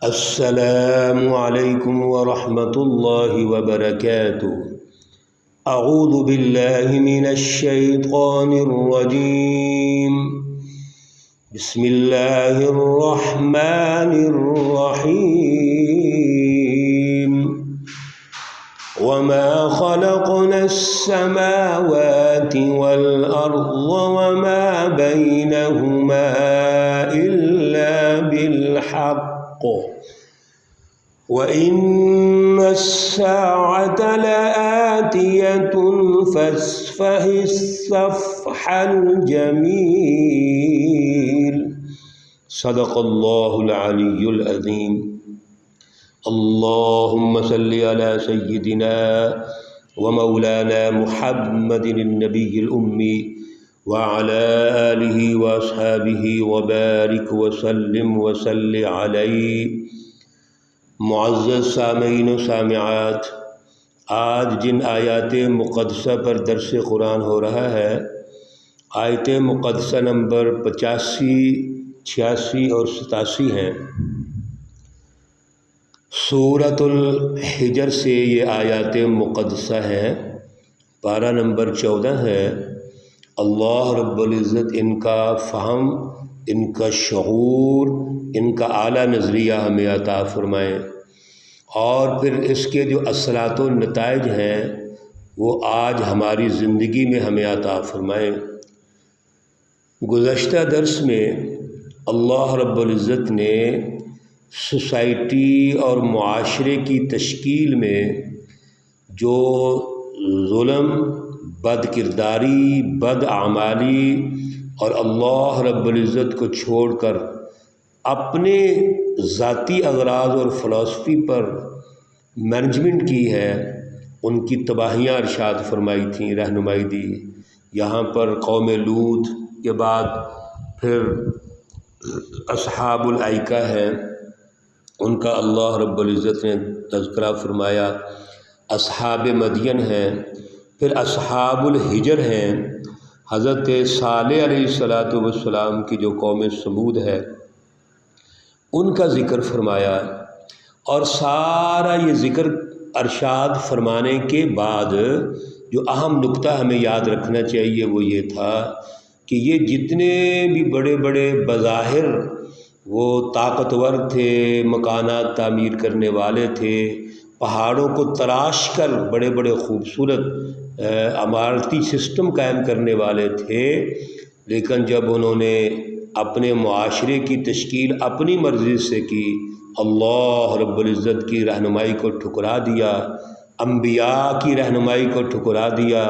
السلام علیکم ورحمۃ اللہ وبرکاتہ۔ اعوذ باللہ من الشیطان الرجیم، بسم اللہ الرحمن الرحیم۔ وما خلقنا السماوات والأرض وما بينهما إلا بالحق وَإِنَّ السَّاعَةَ لَآتِيَةٌ فَاصْفَحِ الصَّفْحَ الْجَمِيلَ۔ صدق اللہ العلی العظیم۔ اللہم صلی علی سیدنا ومولانا محمد النبی الأمی وعلى آلہ واصحابہ وبارک وسلم وصلی علیہ۔ معزز سامعین و سامعات، آج جن آیات مقدسہ پر درس قرآن ہو رہا ہے، آیت مقدسہ نمبر 85، 86 اور 87 ہیں۔ سورۃ الحجر سے یہ آیات مقدسہ ہیں، پارہ نمبر 14 ہے۔ اللہ رب العزت ان کا فہم، ان کا شعور، ان کا اعلیٰ نظریہ ہمیں عطا فرمائیں، اور پھر اس کے جو اثرات و نتائج ہیں وہ آج ہماری زندگی میں ہمیں عطا فرمائیں۔ گزشتہ درس میں اللہ رب العزت نے سوسائٹی اور معاشرے کی تشکیل میں جو ظلم، بد کرداری، بد اعمالی اور اللہ رب العزت کو چھوڑ کر اپنے ذاتی اغراض اور فلسفی پر مینجمنٹ کی ہے، ان کی تباہیاں ارشاد فرمائی تھیں، رہنمائی دی۔ یہاں پر قوم لوط کے بعد پھر اصحاب الایکہ ہیں، ان کا اللہ رب العزت نے تذکرہ فرمایا۔ اصحاب مدین ہیں، پھر اصحاب الحجر ہیں، حضرت صالح علیہ السلام کی جو قوم سمود ہے ان کا ذکر فرمایا۔ اور سارا یہ ذکر ارشاد فرمانے کے بعد جو اہم نقطہ ہمیں یاد رکھنا چاہیے وہ یہ تھا کہ یہ جتنے بھی بڑے بڑے بظاہر وہ طاقتور تھے، مکانات تعمیر کرنے والے تھے، پہاڑوں کو تراش کر بڑے بڑے خوبصورت عمارتی سسٹم قائم کرنے والے تھے، لیکن جب انہوں نے اپنے معاشرے کی تشکیل اپنی مرضی سے کی، اللہ رب العزت کی رہنمائی کو ٹھکرا دیا، انبیاء کی رہنمائی کو ٹھکرا دیا،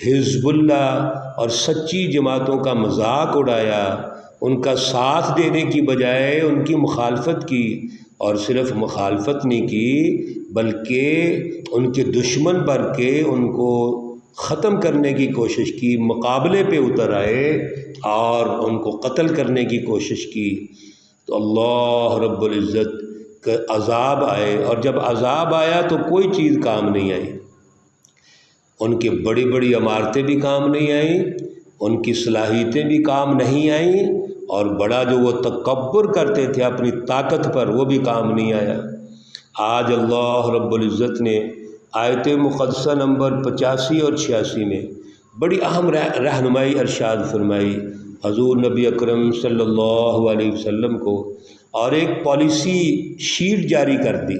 حزب اللہ اور سچی جماعتوں کا مذاق اڑایا، ان کا ساتھ دینے کی بجائے ان کی مخالفت کی، اور صرف مخالفت نہیں کی بلکہ ان کے دشمن بن کے ان کو ختم کرنے کی کوشش کی، مقابلے پہ اتر آئے اور ان کو قتل کرنے کی کوشش کی۔ تو اللہ رب العزت کا عذاب آئے، اور جب عذاب آیا تو کوئی چیز کام نہیں آئی، ان کی بڑی بڑی عمارتیں بھی کام نہیں آئیں، ان کی صلاحیتیں بھی کام نہیں آئیں، اور بڑا جو وہ تکبر کرتے تھے اپنی طاقت پر وہ بھی کام نہیں آیا۔ آج اللہ رب العزت نے آیت مقدسہ نمبر 85 اور 86 میں بڑی اہم رہنمائی ارشاد فرمائی حضور نبی اکرم صلی اللہ علیہ وسلم کو، اور ایک پالیسی شیٹ جاری کر دی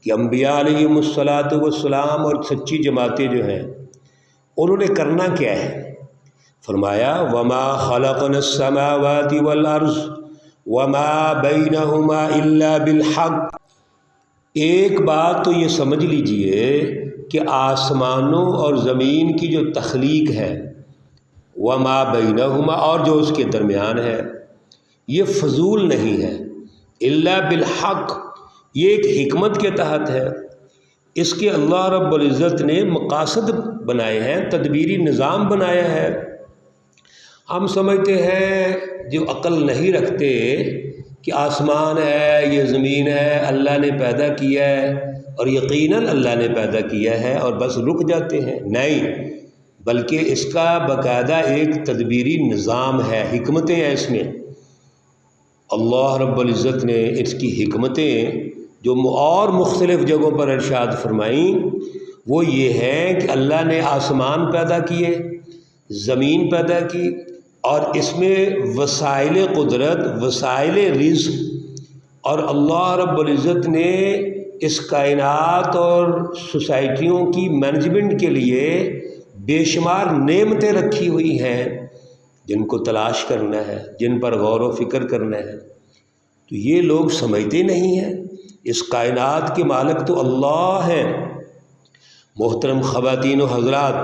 کہ انبیاء علیہم السلام اور سچی جماعتیں جو ہیں انہوں نے کرنا کیا ہے۔ فرمایا وما خلقنا السماوات والارض وما بینہما الا بالحق۔ ایک بات تو یہ سمجھ لیجئے کہ آسمانوں اور زمین کی جو تخلیق ہے، وما بینہما، اور جو اس کے درمیان ہے، یہ فضول نہیں ہے، الا بالحق، یہ ایک حکمت کے تحت ہے۔ اس کے اللہ رب العزت نے مقاصد بنائے ہیں، تدبیری نظام بنایا ہے۔ ہم سمجھتے ہیں جو عقل نہیں رکھتے کہ آسمان ہے، یہ زمین ہے، اللہ نے پیدا کیا ہے اور یقیناً اللہ نے پیدا کیا ہے، اور بس رک جاتے ہیں۔ نہیں، بلکہ اس کا باقاعدہ ایک تدبیری نظام ہے، حکمتیں ہیں اس میں، اللہ رب العزت نے اس کی حکمتیں جو اور مختلف جگہوں پر ارشاد فرمائیں وہ یہ ہے کہ اللہ نے آسمان پیدا کیے، زمین پیدا کی، اور اس میں وسائل قدرت، وسائل رزق، اور اللہ رب العزت نے اس کائنات اور سوسائٹیوں کی مینجمنٹ کے لیے بے شمار نعمتیں رکھی ہوئی ہیں جن کو تلاش کرنا ہے، جن پر غور و فکر کرنا ہے۔ تو یہ لوگ سمجھتے نہیں ہیں اس کائنات کے مالک تو اللہ ہیں۔ محترم خواتین و حضرات،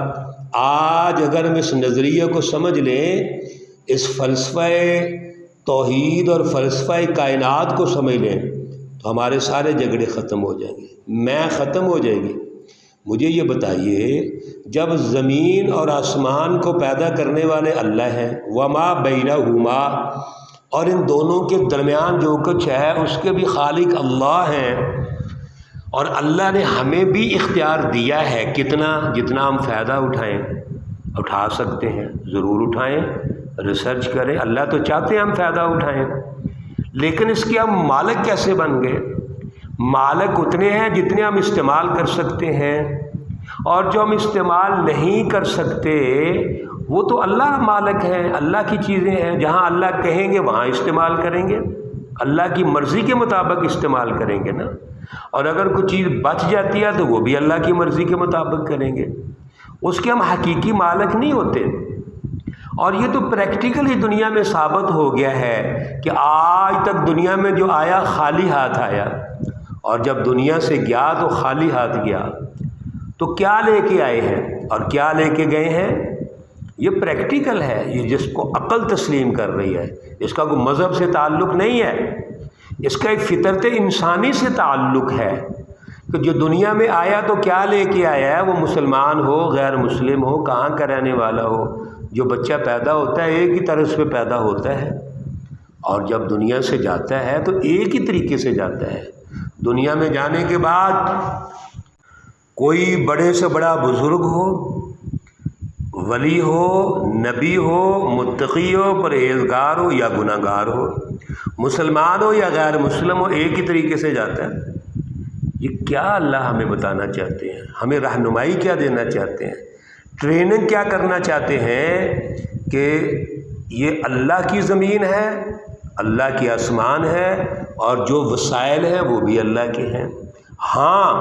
آج اگر ہم اس نظریے کو سمجھ لیں، اس فلسفہ توحید اور فلسفہ کائنات کو سمجھ لیں، تو ہمارے سارے جھگڑے ختم ہو جائیں گے، میں ختم ہو جائے گی۔ مجھے یہ بتائیے، جب زمین اور آسمان کو پیدا کرنے والے اللہ ہیں، وما بینہما، اور ان دونوں کے درمیان جو کچھ ہے اس کے بھی خالق اللہ ہیں، اور اللہ نے ہمیں بھی اختیار دیا ہے کتنا، جتنا ہم فائدہ اٹھا سکتے ہیں ضرور اٹھائیں، ریسرچ کریں۔ اللہ تو چاہتے ہیں ہم فائدہ اٹھائیں، لیکن اس کے ہم مالک کیسے بن گئے؟ مالک اتنے ہیں جتنے ہم استعمال کر سکتے ہیں، اور جو ہم استعمال نہیں کر سکتے وہ تو اللہ مالک ہیں، اللہ کی چیزیں ہیں، جہاں اللہ کہیں گے وہاں استعمال کریں گے، اللہ کی مرضی کے مطابق استعمال کریں گے نا۔ اور اگر کوئی چیز بچ جاتی ہے تو وہ بھی اللہ کی مرضی کے مطابق کریں گے، اس کے ہم حقیقی مالک نہیں ہوتے۔ اور یہ تو پریکٹیکلی دنیا میں ثابت ہو گیا ہے کہ آج تک دنیا میں جو آیا خالی ہاتھ آیا، اور جب دنیا سے گیا تو خالی ہاتھ گیا۔ تو کیا لے کے آئے ہیں اور کیا لے کے گئے ہیں؟ یہ پریکٹیکل ہے، یہ جس کو عقل تسلیم کر رہی ہے، اس کا کوئی مذہب سے تعلق نہیں ہے، اس کا ایک فطرت انسانی سے تعلق ہے کہ جو دنیا میں آیا تو کیا لے کے آیا ہے، وہ مسلمان ہو، غیر مسلم ہو، کہاں کا رہنے والا ہو، جو بچہ پیدا ہوتا ہے ایک ہی طرح پہ پیدا ہوتا ہے، اور جب دنیا سے جاتا ہے تو ایک ہی طریقے سے جاتا ہے۔ دنیا میں جانے کے بعد کوئی بڑے سے بڑا بزرگ ہو، ولی ہو، نبی ہو، متقی ہو، پرہیزگار ہو یا گناہ گار ہو، مسلمان ہو یا غیر مسلم ہو، ایک ہی طریقے سے جاتا ہے۔ یہ کیا اللہ ہمیں بتانا چاہتے ہیں؟ ہمیں رہنمائی کیا دینا چاہتے ہیں؟ ٹریننگ کیا کرنا چاہتے ہیں کہ یہ اللہ کی زمین ہے، اللہ کی آسمان ہے، اور جو وسائل ہیں وہ بھی اللہ کے ہیں۔ ہاں،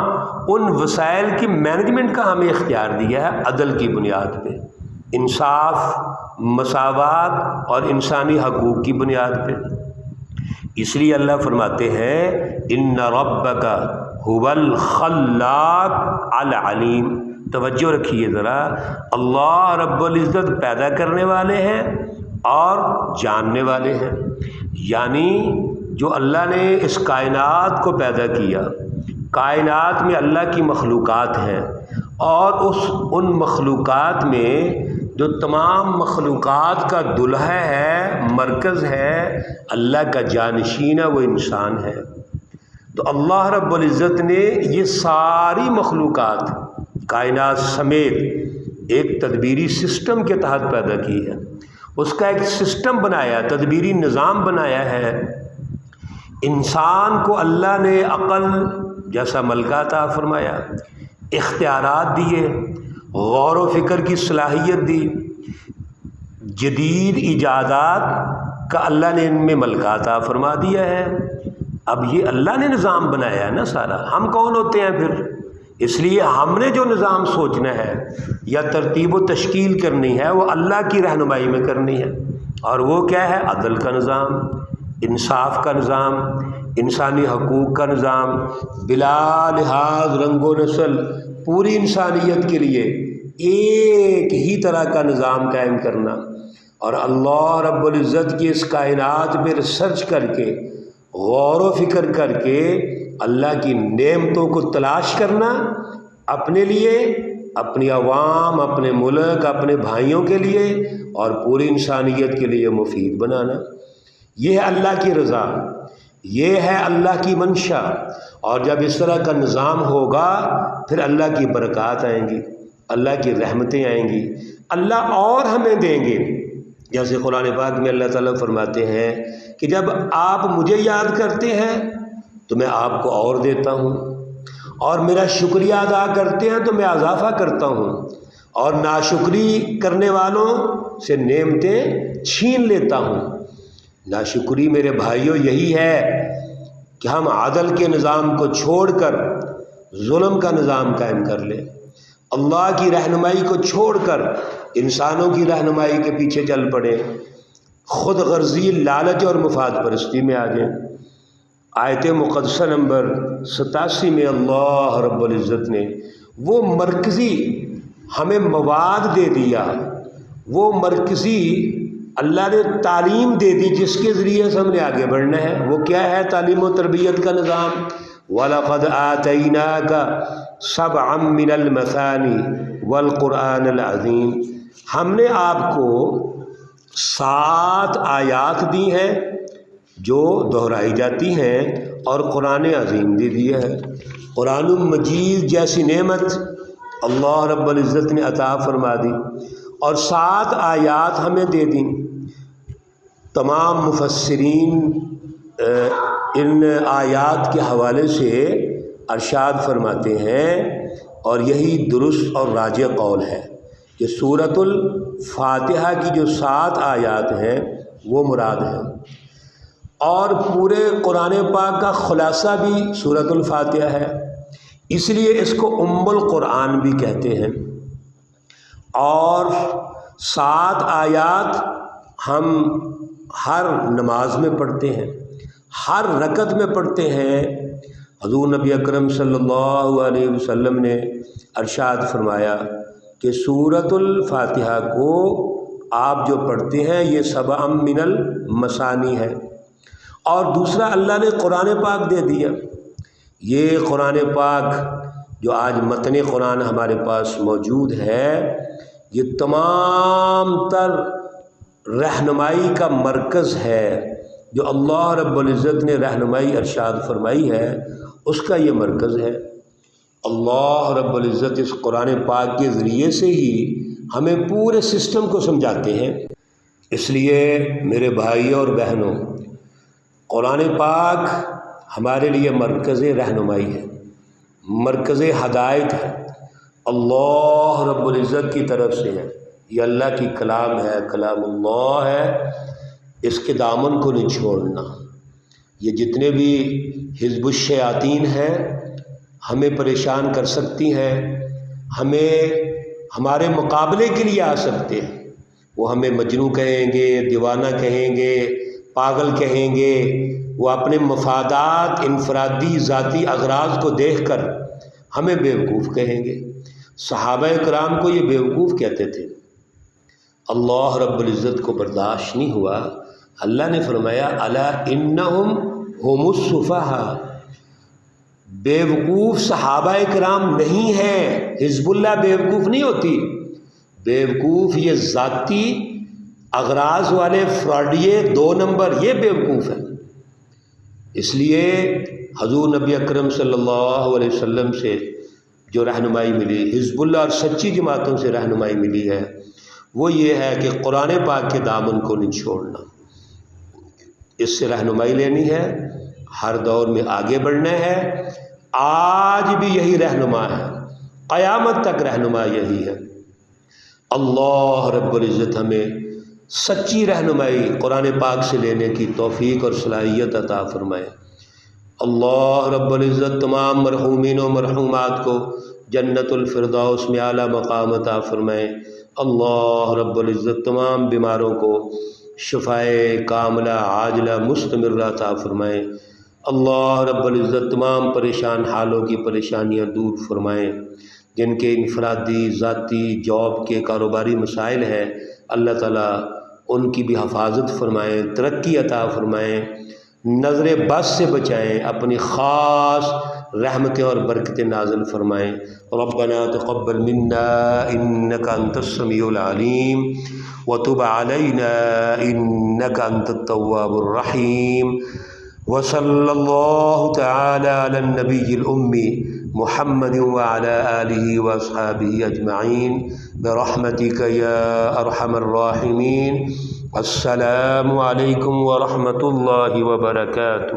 ان وسائل کی مینجمنٹ کا ہمیں اختیار دیا ہے عدل کی بنیاد پہ، انصاف، مساوات اور انسانی حقوق کی بنیاد پہ۔ اس لیے اللہ فرماتے ہیں ان ربک هو الخلاق العلیم۔ توجہ رکھیے ذرا، اللہ رب العزت پیدا کرنے والے ہیں اور جاننے والے ہیں، یعنی جو اللہ نے اس کائنات کو پیدا کیا، کائنات میں اللہ کی مخلوقات ہیں، اور ان مخلوقات میں جو تمام مخلوقات کا دلہا ہے، مرکز ہے، اللہ کا جانشین ہے، وہ انسان ہے۔ تو اللہ رب العزت نے یہ ساری مخلوقات کائنات سمیت ایک تدبیری سسٹم کے تحت پیدا کی ہے، اس کا ایک سسٹم بنایا، تدبیری نظام بنایا ہے۔ انسان کو اللہ نے عقل جیسا ملکہ عطا فرمایا، اختیارات دیے، غور و فکر کی صلاحیت دی، جدید ایجادات کا اللہ نے ان میں ملکہ عطا فرما دیا ہے۔ اب یہ اللہ نے نظام بنایا ہے نا سارا، ہم کون ہوتے ہیں پھر؟ اس لیے ہم نے جو نظام سوچنا ہے یا ترتیب و تشکیل کرنی ہے وہ اللہ کی رہنمائی میں کرنی ہے، اور وہ کیا ہے؟ عدل کا نظام، انصاف کا نظام، انسانی حقوق کا نظام، بلا لحاظ رنگ و نسل پوری انسانیت کے لیے ایک ہی طرح کا نظام قائم کرنا، اور اللہ رب العزت کی اس کائنات میں ریسرچ کر کے، غور و فکر کر کے اللہ کی نعمتوں کو تلاش کرنا، اپنے لیے، اپنی عوام، اپنے ملک، اپنے بھائیوں کے لیے اور پوری انسانیت کے لیے مفید بنانا۔ یہ ہے اللہ کی رضا، یہ ہے اللہ کی منشا، اور جب اس طرح کا نظام ہوگا پھر اللہ کی برکات آئیں گی، اللہ کی رحمتیں آئیں گی، اللہ اور ہمیں دیں گے۔ جیسے قرآن پاک میں اللہ تعالیٰ فرماتے ہیں کہ جب آپ مجھے یاد کرتے ہیں تو میں آپ کو اور دیتا ہوں، اور میرا شکریہ ادا کرتے ہیں تو میں اضافہ کرتا ہوں، اور ناشکری کرنے والوں سے نعمتیں چھین لیتا ہوں۔ ناشکری میرے بھائیوں یہی ہے کہ ہم عدل کے نظام کو چھوڑ کر ظلم کا نظام قائم کر لیں، اللہ کی رہنمائی کو چھوڑ کر انسانوں کی رہنمائی کے پیچھے چل پڑے، خود غرضی، لالچ اور مفاد پرستی میں آ جائیں۔ آیت مقدسہ نمبر 87 میں اللہ رب العزت نے وہ مرکزی ہمیں مواد دے دیا، وہ مرکزی اللہ نے تعلیم دے دی جس کے ذریعے سے ہم نے آگے بڑھنا ہے۔ وہ کیا ہے؟ تعلیم و تربیت کا نظام۔ وَلَقَدْ آتَيْنَاكَ سَبْعًا مِّنَ الْمَثَانِي وَالْقُرْآنِ الْعَظِيمِ، ہم نے آپ کو 7 آیات دی ہیں جو دہرائی جاتی ہیں، اور قرآن عظیم دے دیا ہے۔ قرآن مجید جیسی نعمت اللہ رب العزت نے عطا فرما دی، اور 7 آیات ہمیں دے دیں۔ تمام مفسرین ان آیات کے حوالے سے ارشاد فرماتے ہیں، اور یہی درست اور راجح قول ہے کہ سورۃ الفاتحہ کی جو 7 آیات ہیں وہ مراد ہیں، اور پورے قرآن پاک کا خلاصہ بھی سورۃ الفاتحہ ہے، اس لیے اس کو ام القرآن بھی کہتے ہیں۔ اور 7 آیات ہم ہر نماز میں پڑھتے ہیں، ہر رکعت میں پڑھتے ہیں۔ حضور نبی اکرم صلی اللہ علیہ وسلم نے ارشاد فرمایا کہ سورۃ الفاتحہ کو آپ جو پڑھتے ہیں یہ 7 من المثانی ہے۔ اور دوسرا اللہ نے قرآن پاک دے دیا، یہ قرآن پاک جو آج متن قرآن ہمارے پاس موجود ہے، یہ تمام تر رہنمائی کا مرکز ہے، جو اللہ رب العزت نے رہنمائی ارشاد فرمائی ہے اس کا یہ مرکز ہے۔ اللہ رب العزت اس قرآن پاک کے ذریعے سے ہی ہمیں پورے سسٹم کو سمجھاتے ہیں۔ اس لیے میرے بھائیوں اور بہنوں، قرآن پاک ہمارے لیے مرکز رہنمائی ہے، مرکز ہدایت ہے، اللہ رب العزت کی طرف سے ہے، یہ اللہ کی کلام ہے، کلام اللہ ہے، اس کے دامن کو نہیں چھوڑنا۔ یہ جتنے بھی حزب الشیاطین ہیں ہمیں پریشان کر سکتی ہیں، ہمیں ہمارے مقابلے کے لیے آ سکتے ہیں، وہ ہمیں مجنوں کہیں گے، دیوانہ کہیں گے، پاگل کہیں گے، وہ اپنے مفادات، انفرادی ذاتی اغراض کو دیکھ کر ہمیں بیوقوف کہیں گے۔ صحابہ کرام کو یہ بیوقوف کہتے تھے، اللہ رب العزت کو برداشت نہیں ہوا، اللہ نے فرمایا الا انہم ہم السفہاء، بیوقوف صحابہ کرام نہیں ہیں، حزب اللہ بیوقوف نہیں ہوتی، بیوقوف یہ ذاتی اغراض والے فراڈیے 2 نمبر، یہ بیوقوف ہیں۔ اس لیے حضور نبی اکرم صلی اللہ علیہ وسلم سے جو رہنمائی ملی، حزب اللہ اور سچی جماعتوں سے رہنمائی ملی ہے، وہ یہ ہے کہ قرآن پاک کے دامن کو نہیں چھوڑنا، اس سے رہنمائی لینی ہے، ہر دور میں آگے بڑھنا ہے۔ آج بھی یہی رہنما ہے، قیامت تک رہنما یہی ہے۔ اللہ رب العزت ہمیں سچی رہنمائی قرآن پاک سے لینے کی توفیق اور صلاحیت عطا فرمائے۔ اللہ رب العزت تمام مرحومین و مرحومات کو جنت الفردوس میں اعلیٰ مقام عطا فرمائے۔ اللہ رب العزت تمام بیماروں کو شفائے کاملہ عاجلہ مستمرہ عطا فرمائے۔ اللہ رب العزت تمام پریشان حالوں کی پریشانیاں دور فرمائیں، جن کے انفرادی، ذاتی، جاب کے، کاروباری مسائل ہیں، اللہ تعالیٰ ان کی بھی حفاظت فرمائیں، ترقی عطا فرمائیں، نظر بد سے بچائیں، اپنی خاص رحمتیں اور برکتیں نازل فرمائیں۔ ربنا تقبل منا انک انت السمیع العلیم وتب علینا انک انت التواب الرحیم، وصلی اللہ تعالی علی النبی الأمی محمد وعلی آلہ واصحابہ اجمعین برحمتک یا ارحم الراحمین السلام علیکم ورحمۃ اللہ وبرکاتہ۔